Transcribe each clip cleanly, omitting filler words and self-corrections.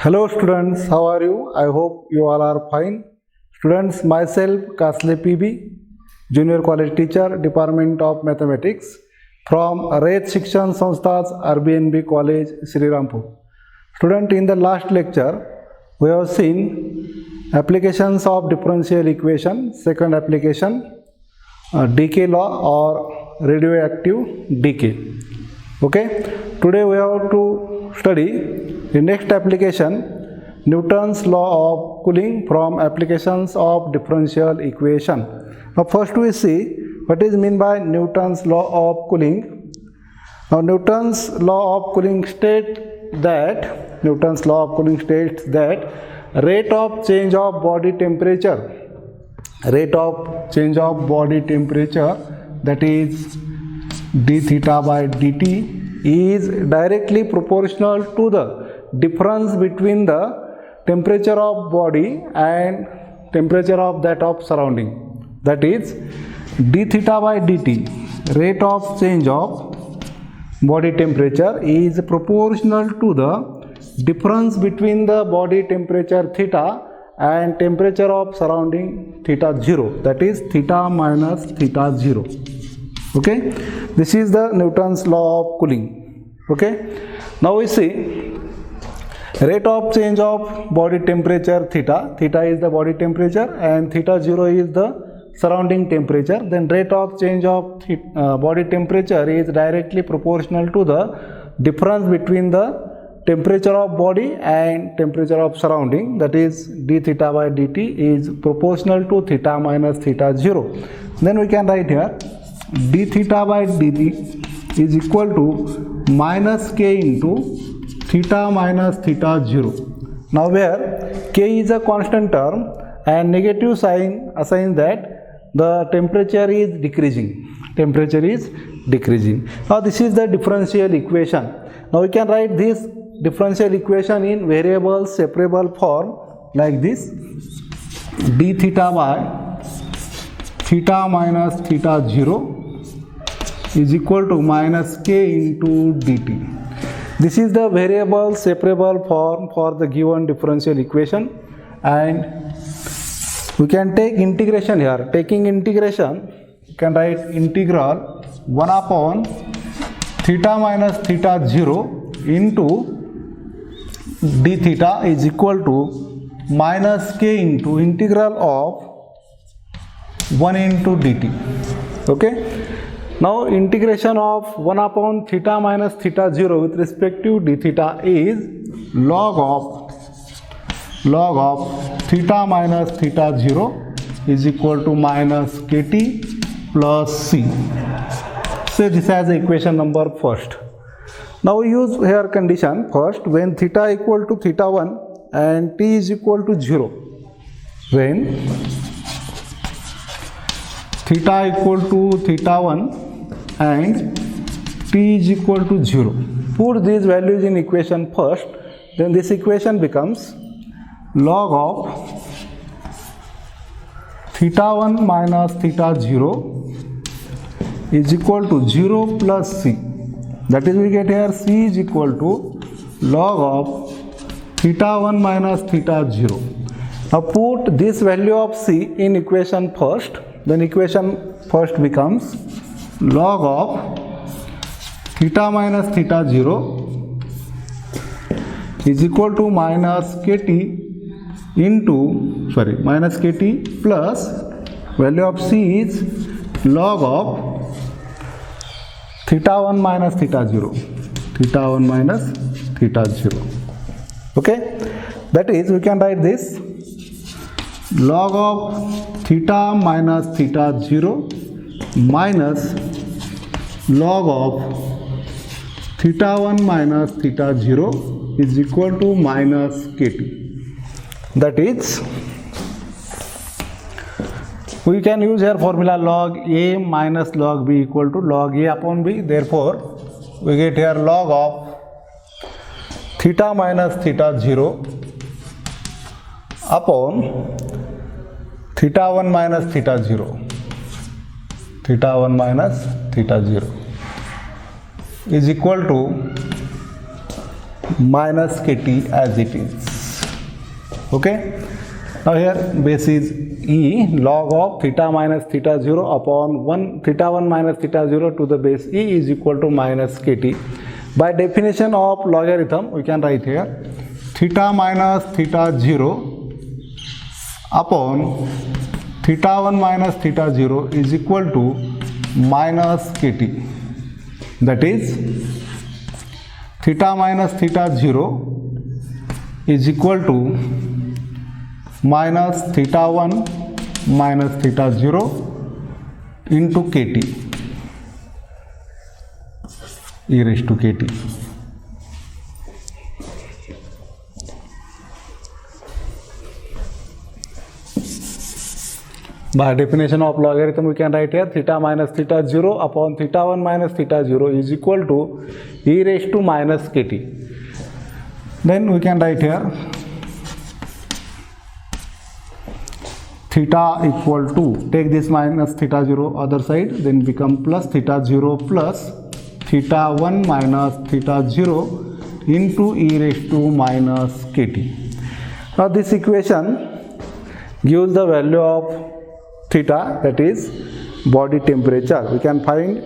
Hello students, how are you? I hope you all are fine. Students, myself Kasle PB, Junior College Teacher, Department of Mathematics from Rayat Shikshan Sanstha's RBNB College, Sri Rampur. Student, in the last lecture, we have seen applications of differential equation, second application, decay law or radioactive decay. Okay, today we have to study the next application, Newton's law of cooling from applications of differential equation. Now first we see what is meant by Newton's law of cooling. Now Newton's law of cooling states that rate of change of body temperature, that is d theta by dt, is directly proportional to the difference between the temperature of body and temperature of that of surrounding. That is d theta by dt, rate of change of body temperature, is proportional to the difference between the body temperature theta and temperature of surrounding theta 0, that is theta minus theta 0. Okay, this is the Newton's law of cooling. Okay, now we see rate of change of body temperature theta is the body temperature and theta 0 is the surrounding temperature. Then rate of change of body temperature is directly proportional to the difference between the temperature of body and temperature of surrounding, that is d theta by dt is proportional to theta minus theta 0. Then we can write here d theta by dt is equal to minus k into theta minus theta 0. Now where k is a constant term and negative sign assigns that the temperature is decreasing. Now this is the differential equation. Now we can write this differential equation in variable separable form like this: d theta by theta minus theta 0 is equal to minus k into dt. This is the variable separable form for the given differential equation, and we can take integration here. Taking integration, you can write integral 1 upon theta minus theta 0 into d theta is equal to minus k into integral of 1 into dt. Okay. Now integration of 1 upon theta minus theta 0 with respect to d theta is log of theta minus theta 0 is equal to minus kt plus c. So this as equation number first. Now we use here condition first when theta equal to theta 1 and t is equal to 0. When theta equal to theta 1 and t is equal to 0. Put these values in equation first, then this equation becomes log of theta 1 minus theta 0 is equal to 0 plus c. That is, we get here c is equal to log of theta 1 minus theta 0. Now put this value of c in equation first, then equation first becomes log of theta minus theta 0 is equal to minus kt plus value of c is log of theta 1 minus theta 0. Okay, that is, we can write this log of theta minus theta 0 minus log of theta 1 minus theta 0 is equal to minus kt. That is, we can use here formula log a minus log b equal to log a upon b. Therefore, we get here log of theta minus theta 0 upon theta 1 minus theta 0. Theta 1 minus theta 0 is equal to minus kt as it is. Okay. Now here base is E, log of theta minus theta 0 upon 1 theta 1 minus theta 0 to the base E is equal to minus kt. By definition of logarithm, we can write here theta minus theta 0 upon theta 1 minus theta 0 is equal to minus kt. That is theta minus theta 0 is equal to minus theta 1 minus theta 0 into kt e raised to kt. By definition of logarithm, we can write here theta minus theta 0 upon theta 1 minus theta 0 is equal to e raised to minus kt. Then we can write here theta equal to, take this minus theta 0 other side, then become plus theta 0 plus theta 1 minus theta 0 into e raised to minus kt. Now this equation gives the value of theta, that is body temperature. We can find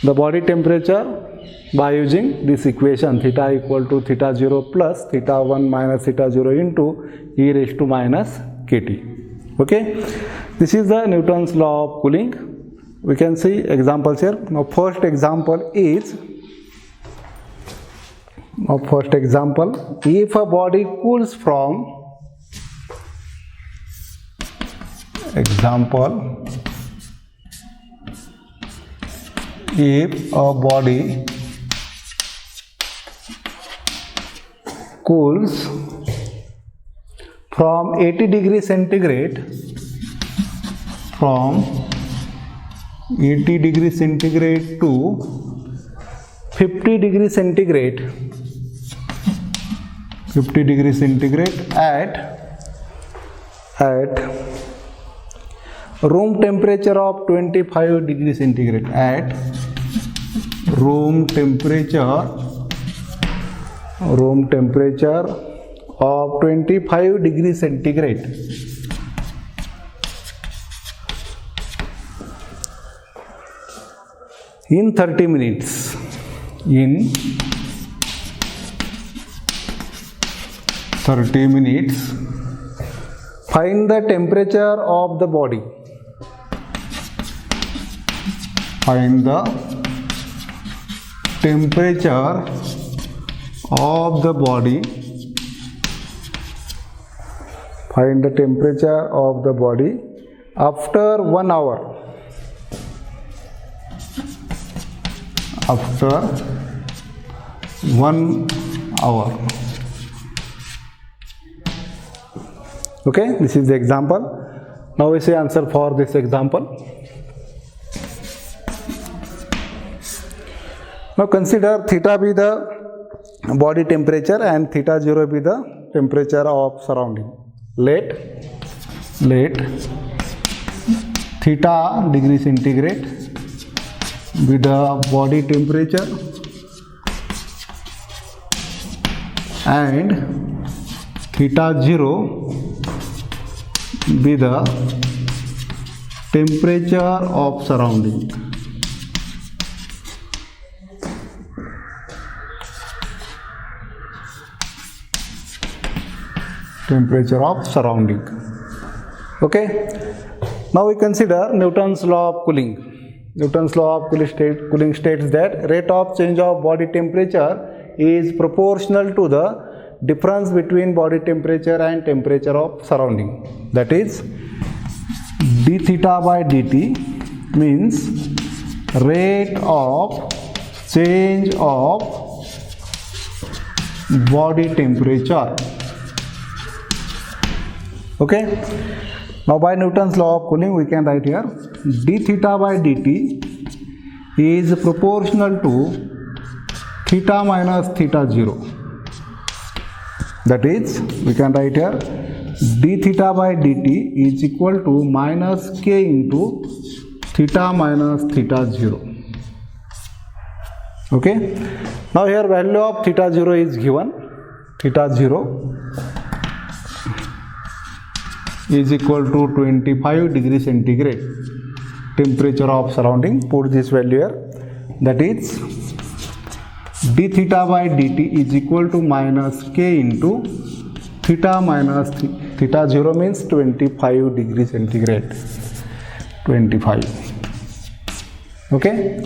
the body temperature by using this equation theta equal to theta 0 plus theta 1 minus theta 0 into e raised to minus kt. Okay, this is the Newton's law of cooling. We can see examples here. Now first example is, if a body cools from, example, if a body cools from 80 degrees centigrade, from 80 degrees centigrade to 50 degrees centigrade, 50 degrees centigrade at room temperature of 25 degrees centigrade, at room temperature of 25 degrees centigrade. In 30 minutes, find the temperature of the body. Find the temperature of the body. Find the temperature of the body after 1 hour. After 1 hour. Okay, this is the example. Now we see answer for this example. Now consider theta be the body temperature and theta 0 be the temperature of surrounding. Let theta degree centigrade be the body temperature and theta 0 be the temperature of surrounding. Temperature of surrounding. Okay. Now we consider Newton's law of cooling. Newton's law of cooling states that rate of change of body temperature is proportional to the difference between body temperature and temperature of surrounding. That is, d theta by dt means rate of change of body temperature. Okay. Now by Newton's law of cooling we can write here d theta by dt is proportional to theta minus theta 0. That is, we can write here d theta by dt is equal to minus k into theta minus theta 0. Okay. Now here value of theta 0 is given, theta 0. is equal to 25 degree centigrade. Temperature of surrounding, put this value here, that is d theta by dt is equal to minus k into theta minus theta 0 means 25 degree centigrade. 25. Okay.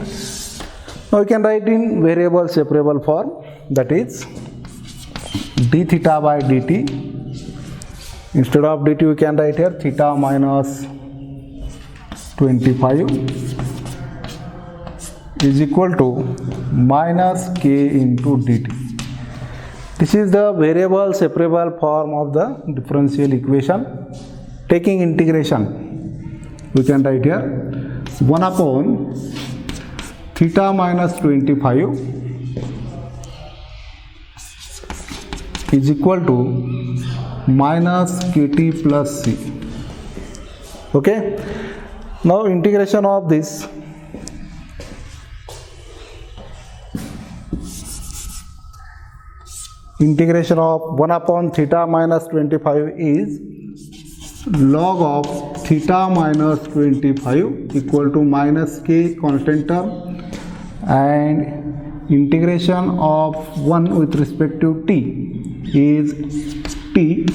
Now we can write in variable separable form, that is d theta by dt. Instead of dt we can write here theta minus 25 is equal to minus k into dt. This is the variable separable form of the differential equation. Taking integration, we can write here 1 upon theta minus 25 is equal to minus kt plus c. Okay. Now integration of this, integration of 1 upon theta minus 25 is log of theta minus 25 equal to minus k constant term, and integration of 1 with respect to t is t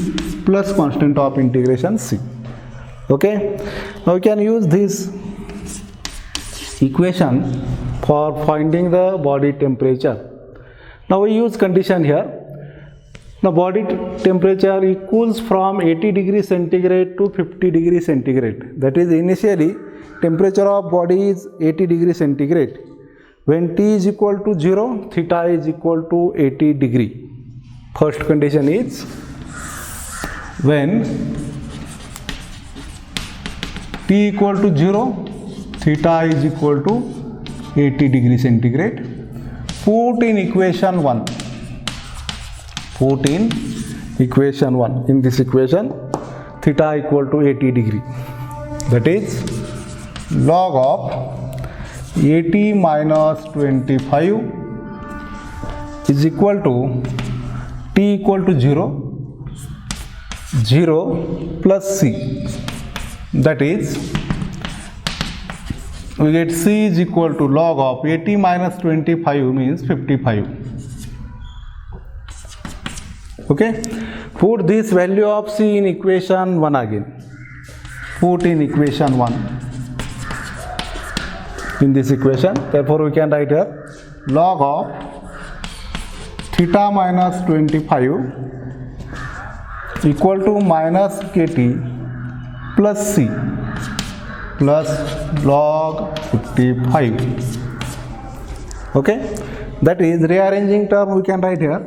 plus constant of integration c. Okay. Now we can use this equation for finding the body temperature. Now we use condition here. The body temperature cools from 80 degree centigrade to 50 degree centigrade. That is, initially temperature of body is 80 degree centigrade. When t is equal to 0, theta is equal to 80 degree. First condition is when t equal to 0, theta is equal to 80 degree centigrade. Put in equation 1. Put in equation 1. In this equation, theta equal to 80 degree. That is log of 80 minus 25 is equal to t equal to 0, 0 plus c. That is, we get c is equal to log of 80 minus 25 means 55. Okay. Put this value of c in equation 1 again. Put in equation 1 in this equation. Therefore we can write here log of theta minus 25 equal to minus kt plus c plus log 55. Okay. That is, rearranging term we can write here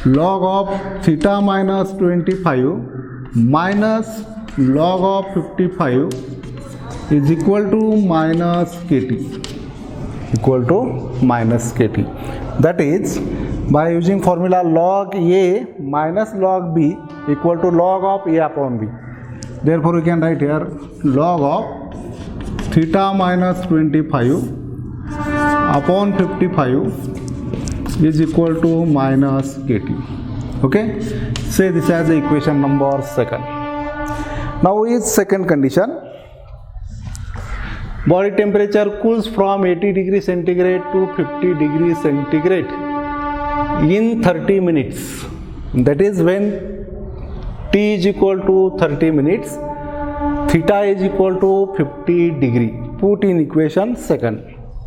log of theta minus 25 minus log of 55 is equal to minus kt, equal to minus kt. That is, by using formula log a minus log b equal to log of a upon b. Therefore we can write here log of theta minus 25 upon 55 is equal to minus kt. Okay. Say this as the equation number 2. Now is second condition. Body temperature cools from 80 degree centigrade to 50 degree centigrade in 30 minutes. That is, when t is equal to 30 minutes, theta is equal to 50 degree. Put in equation 2.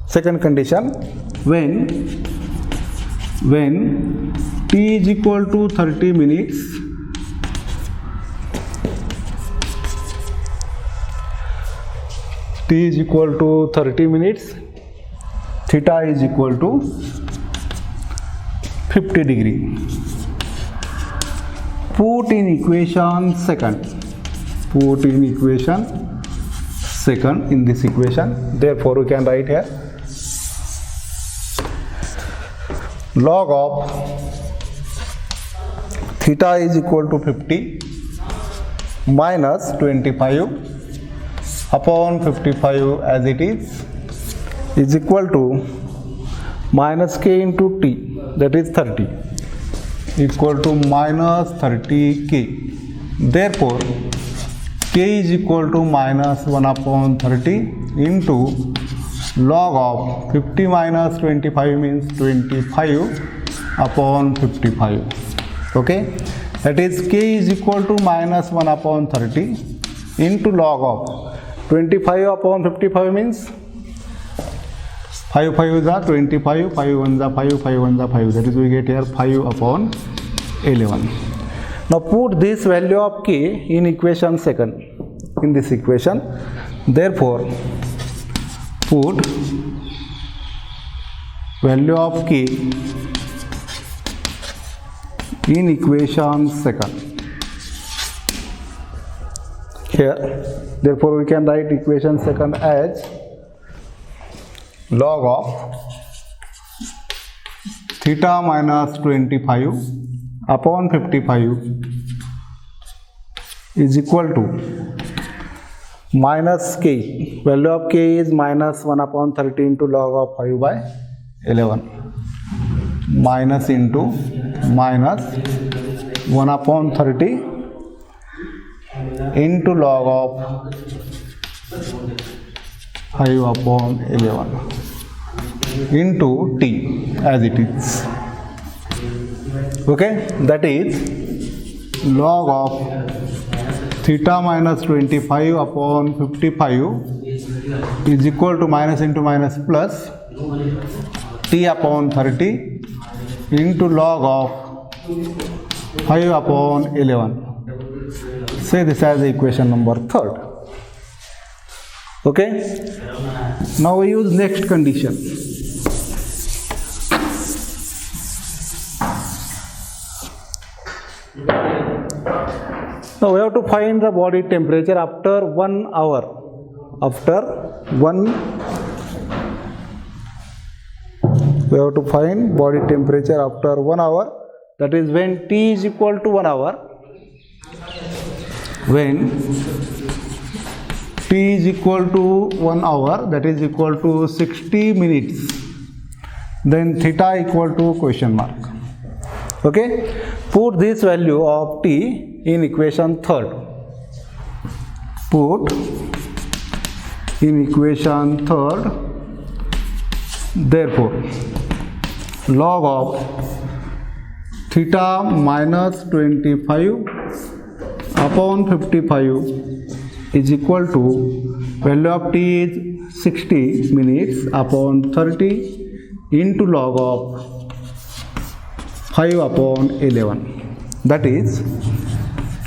Second condition, when t is equal to 30 minutes, t is equal to 30 minutes, theta is equal to 50 degree. Put in equation 2. Put in equation 2 in this equation. Therefore we can write here log of theta is equal to 50 minus 25 upon 55 as it is equal to minus k into t, that is 30, equal to minus 30k. Therefore k is equal to minus 1 upon 30 into log of 50 minus 25 means 25 upon 55. Okay, that is k is equal to minus 1 upon 30 into log of 25 upon 55 means 5 5 is 25, 5 1 is 5, 5 1 is 5, that is we get here 5 upon 11. Now put this value of k in equation second, in this equation. Therefore put value of k in equation second here. Therefore we can write equation second as log of theta minus 25 upon 55 is equal to minus k. Value of k is minus 1 upon 30 into log of 5 by 11, minus into minus 1 upon 30 into log of 5 upon 11 into t as it is. Okay, that is log of theta minus 25 upon 55 is equal to minus into minus plus t upon 30 into log of 5 upon 11. Say this as equation number third. Okay, now we use next condition. Now we have to find the body temperature after 1 hour. We have to find body temperature after 1 hour, that is when t is equal to 1 hour. When t is equal to 1 hour, that is equal to 60 minutes, then theta equal to question mark. Okay, put this value of t in equation third. Put in equation third. Therefore log of theta minus 25 upon 55 is equal to value of t is 60 minutes upon 30 into log of 5 upon 11, that is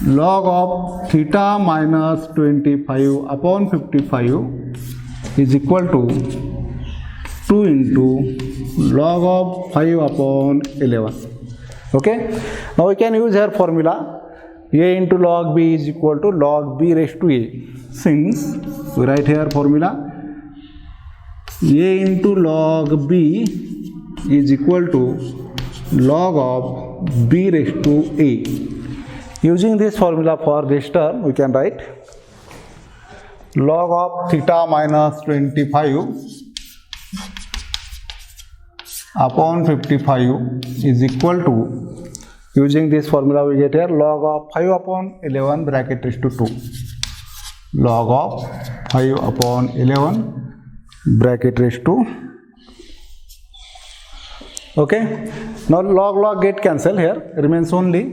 log of theta minus 25 upon 55 is equal to 2 into log of 5 upon 11. Okay, now we can use here formula a into log b is equal to log b raised to a. Since we write here formula a into log b is equal to log of b raised to a. Using this formula for this term, we can write log of theta minus 25 upon 55 is equal to, using this formula we get here log of 5 upon 11 bracket raised to 2. Log of 5 upon 11 bracket raised to. Okay, now log get cancel here, remains only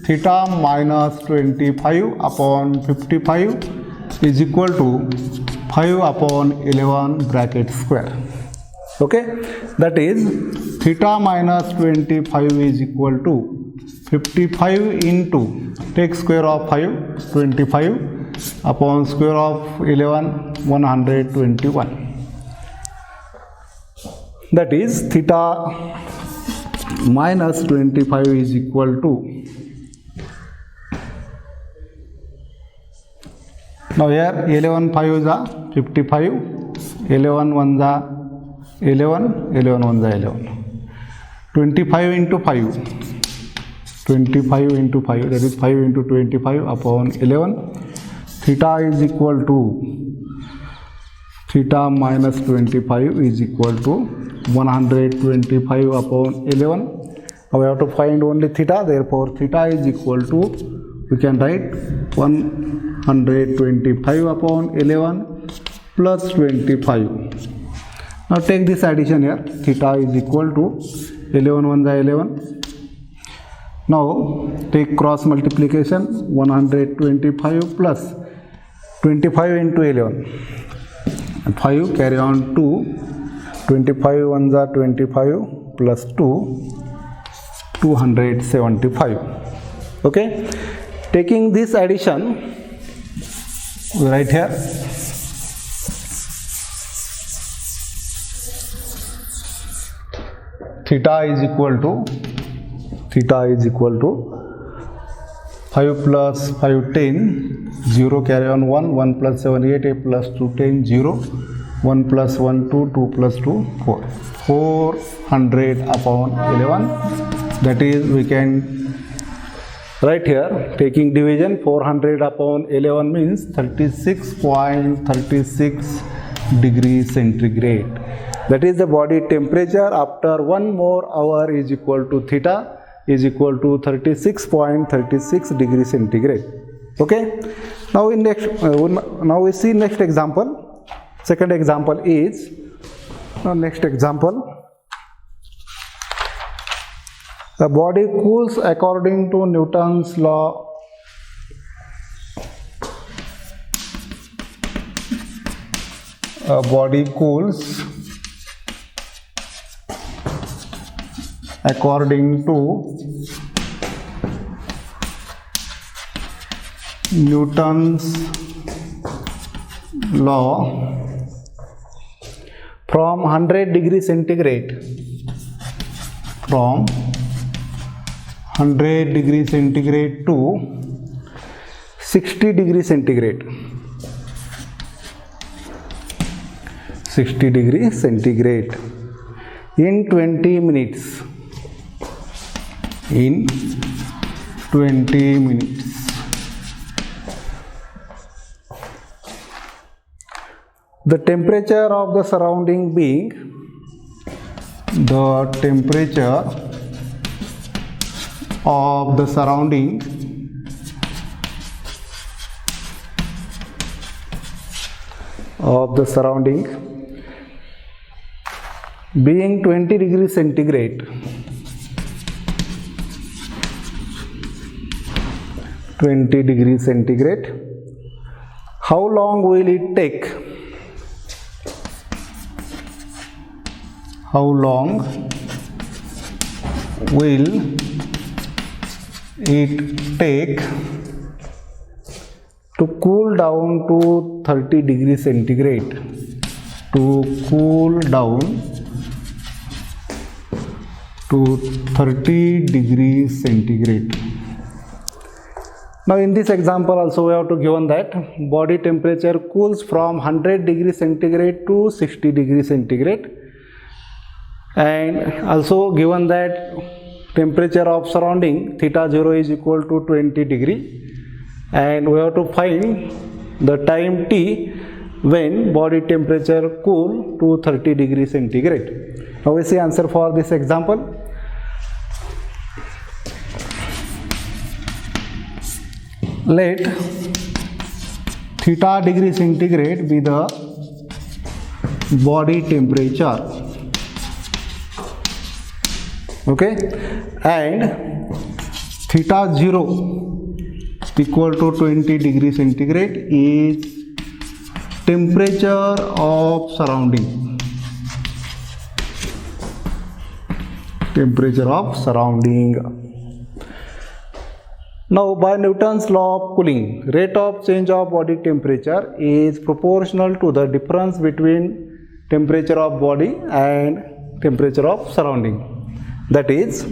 theta minus 25 upon 55 is equal to 5 upon 11 bracket square. Okay, that is theta minus 25 is equal to 55 into, take square of 5, 25 upon square of 11, 121. That is theta minus 25 is equal to, now here 11 5 is a 55, 11 1 is a 11, 11 1 is a 11, 25 into 5, 25 into 5, that is 5 into 25 upon 11. Theta is equal to, theta minus 25 is equal to 125 upon 11. Now we have to find only theta, therefore theta is equal to, we can write 1 125 upon 11 plus 25. Now take this addition here. Theta is equal to 11 1 is 11. Now take cross multiplication. 125 plus 25 into 11. 5 carry on 2. 25 1 is 25 plus 2. 275. Okay. Taking this addition, we write here. Theta is equal to 5 plus 5 10, 0 carry on 1, 1 plus 7 8, 8 plus 2 10, 0, 1 plus 1 2, 2 plus 2 4. 400 upon 11, that is we can write here, taking division, 400 upon 11 means 36.36 degrees centigrade. That is the body temperature after 1 more hour is equal to theta is equal to 36.36 degrees centigrade. Okay. Now in next, now we see next example. Second example is, next example. The body cools according to Newton's law. A body cools according to Newton's law from 100 degrees centigrade, from 100 degrees centigrade to 60 degrees centigrade. 60 degrees centigrade in 20 minutes. In 20 minutes. The temperature of the surrounding being, the temperature of the surrounding being 20 degrees centigrade. 20 degrees centigrade. How long will it take? How long will it take to cool down to 30 degrees centigrade? To cool down to 30 degrees centigrade. Now in this example also we have to given that body temperature cools from 100 degrees centigrade to 60 degrees centigrade, and also given that temperature of surrounding theta 0 is equal to 20 degree, and we have to find the time t when body temperature cool to 30 degrees centigrade. Now we see answer for this example. Let theta degree centigrade be the body temperature, okay, and theta 0 equal to 20 degrees centigrade is temperature of surrounding. Temperature of surrounding. Now by Newton's law of cooling, rate of change of body temperature is proportional to the difference between temperature of body and temperature of surrounding. That is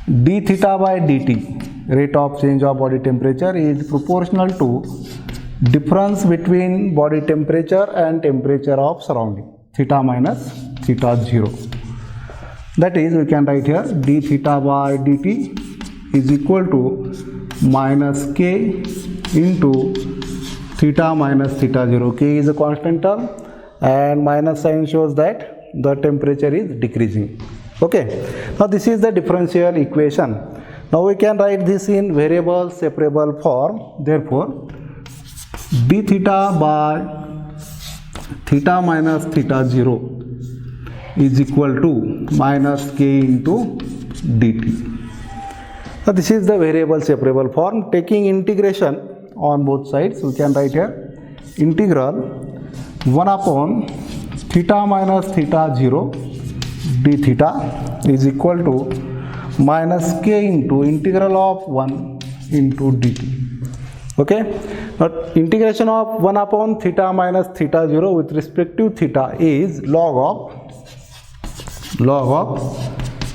d theta by dt, rate of change of body temperature, is proportional to difference between body temperature and temperature of surrounding, theta minus theta 0. That is, we can write here d theta by dt is equal to minus k into theta minus theta 0. K is a constant term and minus sign shows that the temperature is decreasing. Okay. Now this is the differential equation. Now we can write this in variable separable form. Therefore, d theta by theta minus theta 0 is equal to minus k into dt. So this is the variable separable form. Taking integration on both sides, we can write here integral 1 upon theta minus theta 0 d theta is equal to minus k into integral of 1 into dt. Okay, now integration of 1 upon theta minus theta 0 with respect to theta is log of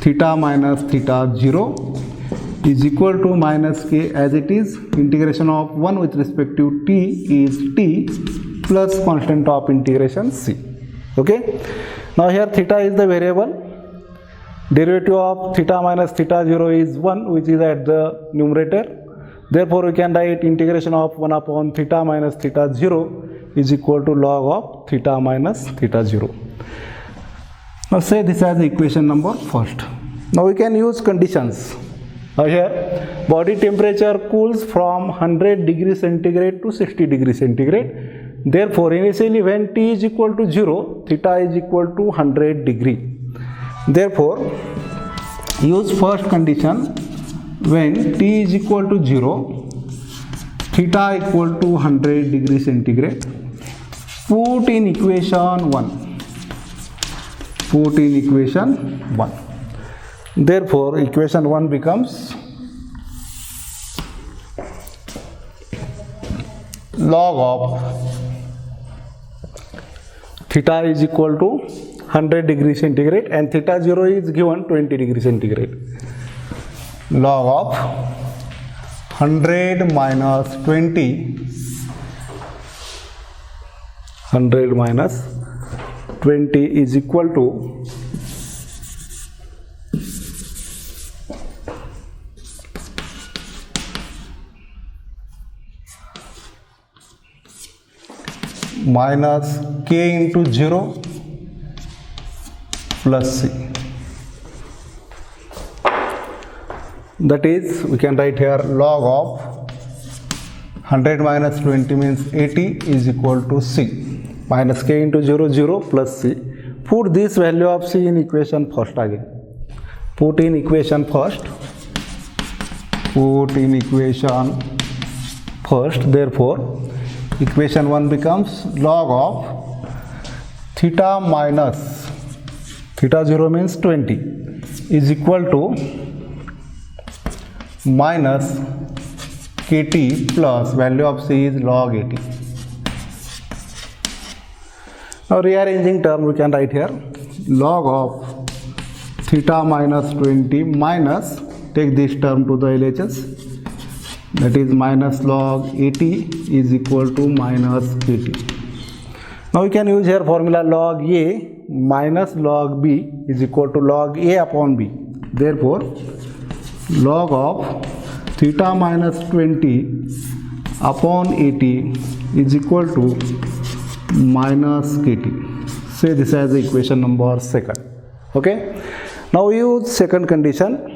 theta minus theta 0 is equal to minus k as it is. Integration of 1 with respect to t is t plus constant of integration c. Okay, now here theta is the variable. Derivative of theta minus theta 0 is 1, which is at the numerator. Therefore, we can write integration of 1 upon theta minus theta 0 is equal to log of theta minus theta 0. Now say this as equation number first. Now we can use conditions. Now here body temperature cools from 100 degrees centigrade to 60 degrees centigrade. Therefore, initially when t is equal to 0, theta is equal to 100 degree. Therefore, use first condition. When t is equal to 0, theta equal to 100 degree centigrade. Put in equation 1. Put in equation 1. Therefore, equation 1 becomes log of theta is equal to 100 degree centigrade and theta 0 is given 20 degree centigrade. Log of 100 minus 20, 100 minus 20 is equal to minus k into 0 plus c. That is, we can write here log of 100 minus 20 means 80 is equal to c. Minus k into 0, 0 plus c. Put this value of c in equation first again. Put in equation first. Put in equation first. Therefore, equation 1 becomes log of theta minus theta 0 means 20 is equal to minus kt plus value of c is log 80. Now rearranging term we can write here log of theta minus 20 minus, take this term to the LHS, that is minus log 80 is equal to minus kt. Now we can use here formula log a minus log b is equal to log a upon b. Therefore, log of theta minus 20 upon 80 is equal to minus kt. Say this as equation number second. Okay. Now we use second condition.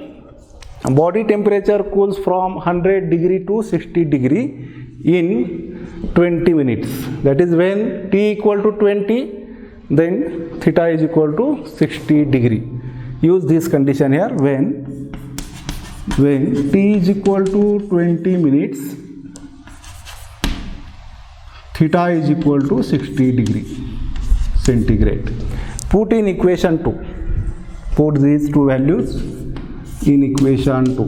Body temperature cools from 100 degree to 60 degree in 20 minutes. That is when t equal to 20, then theta is equal to 60 degree. Use this condition here. When t is equal to 20 minutes, theta is equal to 60 degree centigrade. Put in equation 2. Put these two values in equation 2.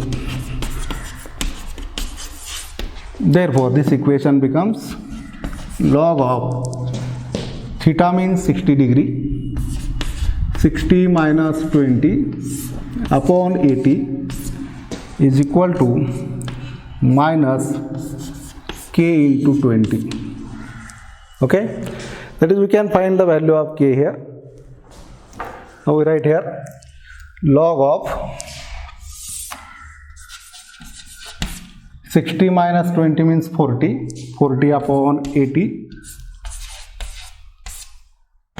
Therefore, this equation becomes log of theta means 60 degree, 60 minus 20 upon 80 is equal to minus k into 20. Okay, that is, we can find the value of k here. Now we write here log of 60 minus 20 means 40, 40 upon 80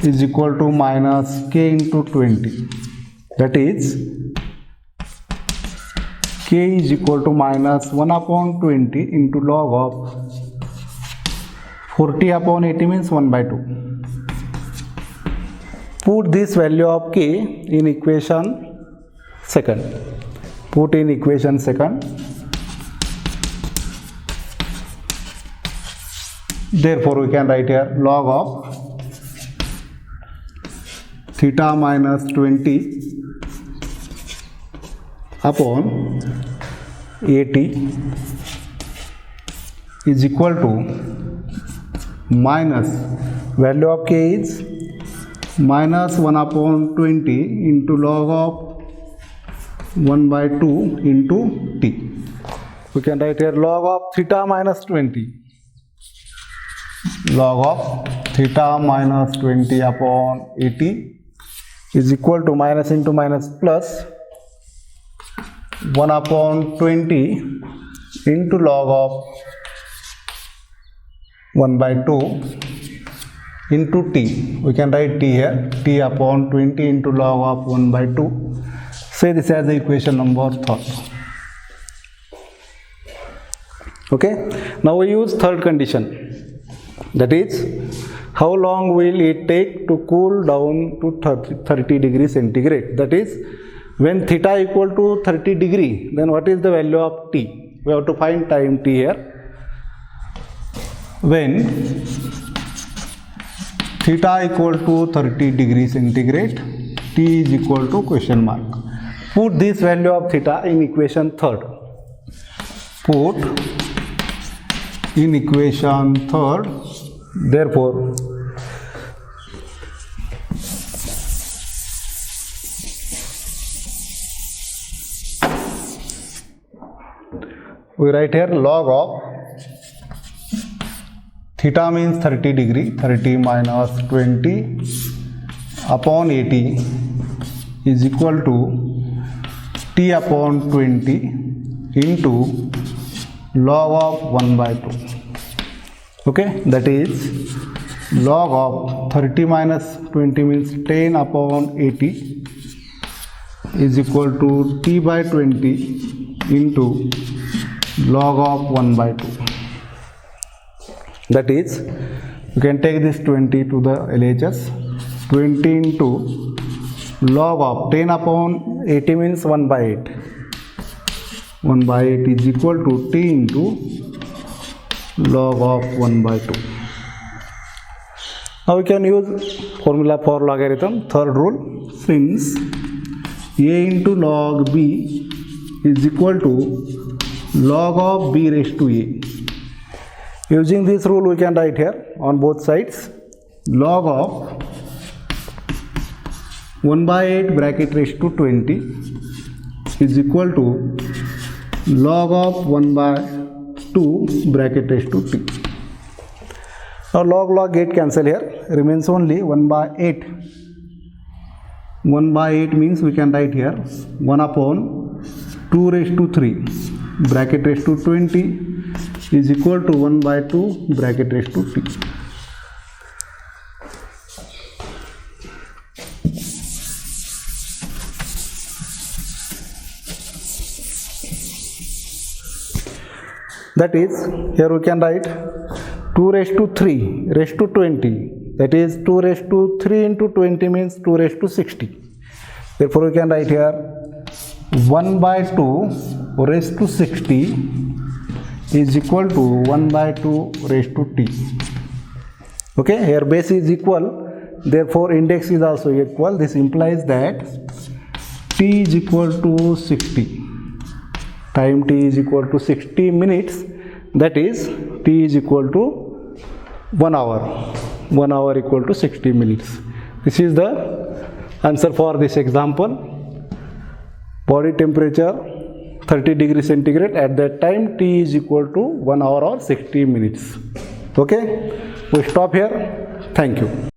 is equal to minus k into 20. That is k is equal to minus 1 upon 20 into log of 40 upon 80 means 1 by 2. Put this value of k in equation second. Put in equation second. Therefore, we can write here log of theta minus 20 upon 80 is equal to minus value of k is minus 1 upon 20 into log of 1 by 2 into t. We can write here log of theta minus 20. Log of theta minus 20 upon 80 is equal to minus into minus plus 1 upon 20 into log of 1 by 2 into t. We can write t here, t upon 20 into log of 1 by 2. Say this as the equation number 3. Okay, now we use third condition, that is how long will it take to cool down to 30 degrees centigrade. That is, when theta equal to 30 degree, then what is the value of t? We have to find time t here. When theta equal to 30 degrees centigrade, t is equal to question mark. Put this value of theta in equation third. Put in equation third. Therefore, we write here log of theta means 30 degree, 30 minus 20 upon 80 is equal to t upon 20 into log of 1 by 2. Okay, that is log of 30 minus 20 means 10 upon 80 is equal to t by 20 into log of 1 by 2. That is, you can take this 20 to the LHS. 20 into log of 10 upon 80 means 1 by 8. 1 by 8 is equal to t into log of 1 by 2. Now we can use formula for logarithm, third rule. Since a into log b is equal to log of b raised to a. Using this rule, we can write here on both sides log of 1 by 8 bracket raised to 20 is equal to log of 1 by 2 bracket raised to t. Now log 8 cancel here, remains only 1 by 8. 1 by 8 means we can write here 1 upon 2 raised to 3 bracket raised to 20 is equal to 1 by 2 bracket raised to t. That is, here we can write 2 raised to 3 raised to 20. That is 2 raised to 3 into 20 means 2 raised to 60. Therefore, we can write here 1 by 2 raised to 60 is equal to 1 by 2 raised to t. Okay, here base is equal, therefore index is also equal. This implies that t is equal to 60. Time t is equal to 60 minutes. That is, t is equal to 1 hour. 1 hour equal to 60 minutes. This is the answer for this example. Body temperature 30 degrees centigrade. At that time, t is equal to 1 hour or 60 minutes. Okay, we stop here. Thank you.